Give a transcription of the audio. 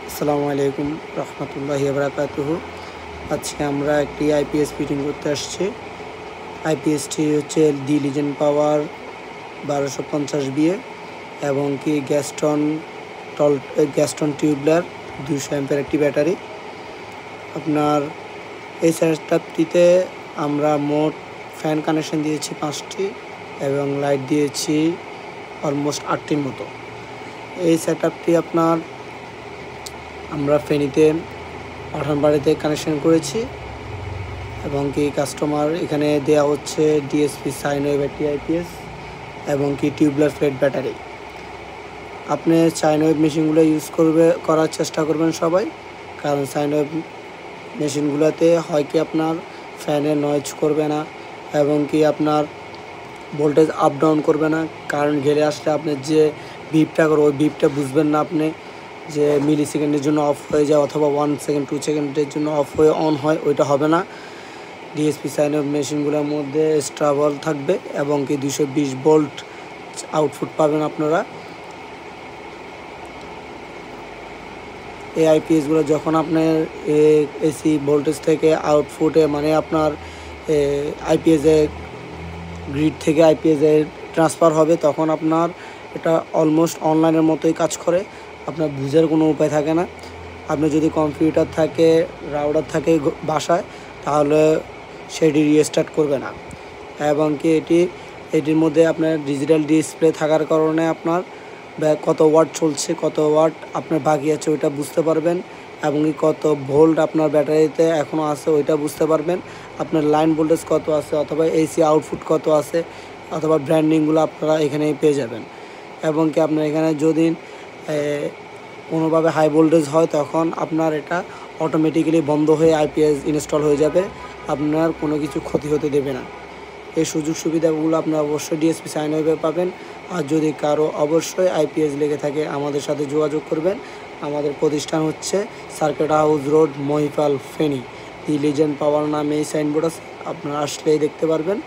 আসসালামু আলাইকুম রহমতুল্লাহি বারাকাতুহু। আজকে আমরা একটি আইপিএস ফিটিং করতে আসছি। আইপিএসটি হচ্ছে দি লিজেন্ড পাওয়ার 1250 বিএ এবং কি গ্যাস্টন টিউবলার 200 অ্যাম্পের একটি ব্যাটারি। আপনার এই সেটআপটিতে আমরা মোট ফ্যান কানেকশন দিয়েছি 5টি এবং লাইট দিয়েছি অলমোস্ট 8টির মতো। এই সেটআপটি আমরা ফেনীতে পাঠানবাড়িতে কানেকশন করেছি এবং কি কাস্টমার এখানে দেওয়া হচ্ছে ডিএসপি সাইন ওয়েভ একটি আইপিএস এবং কি টিউবলার ফ্ল্যাট ব্যাটারি। আপনি সাইন ওয়েভ মেশিনগুলো করার চেষ্টা করবেন সবাই, কারণ সাইন ওয়েভ মেশিনগুলোতে হয় কি আপনার ফ্যানে নয়েজ করবে না এবং কি আপনার ভোল্টেজ আপ ডাউন করবে না। কারেন্ট ঘেরে আসলে আপনার যে বিপটা করবে ওই বিপটা বুঝবেন না আপনি, যে মিলি সেকেন্ডের জন্য অফ হয়ে যায় অথবা 1 সেকেন্ড 2 সেকেন্ডের জন্য অফ হয়ে অন হয়, ওইটা হবে না। ডিএসপি সাইন ওয়েভ মেশিনগুলোর মধ্যে স্ট্রাবল থাকবে এবং কি 220 ভোল্ট আউটপুট পাবেন আপনারা। এই আইপিএসগুলো যখন আপনার এসি ভোল্টেজ থেকে আউটপুটে মানে আপনার আইপিএসে গ্রিড থেকে আইপিএসে ট্রান্সফার হবে, তখন আপনার এটা অলমোস্ট অনলাইনের মতোই কাজ করে। আপনার বুঝার কোনো উপায় থাকে না। আপনি যদি কম্পিউটার থাকে, রাউটার থাকে বাসায়, তাহলে সেটি রিস্টার্ট করবে না। এবং কি এটির মধ্যে আপনার ডিজিটাল ডিসপ্লে থাকার কারণে আপনার কত ওয়াট চলছে, কত ওয়াট আপনার বাকি আছে ওইটা বুঝতে পারবেন এবং কি কত ভোল্ট আপনার ব্যাটারিতে এখনও আছে ওইটা বুঝতে পারবেন। আপনার লাইন ভোল্টেজ কত আছে অথবা এসি আউটপুট কত আছে অথবা ব্র্যান্ডিংগুলো আপনারা এখানেই পেয়ে যাবেন। এবং কি আপনার এখানে যদি কোনোভাবে হাই ভোল্টেজ হয় তখন আপনার এটা অটোমেটিক্যালি বন্ধ হয়ে আইপিএস ইনস্টল হয়ে যাবে, আপনার কোনো কিছু ক্ষতি হতে দেবে না। এই সুযোগ সুবিধাগুলো আপনারা অবশ্যই ডিএসপি সাইন ওয়েভে পাবেন। আর যদি কারো অবশ্যই আইপিএস লেগে থাকে আমাদের সাথে যোগাযোগ করবেন। আমাদের প্রতিষ্ঠান হচ্ছে circuit house road, Mahipal, Feni. The legend power নামে এই সাইনবোর্ড আছে, আপনারা আসলেই দেখতে পারবেন।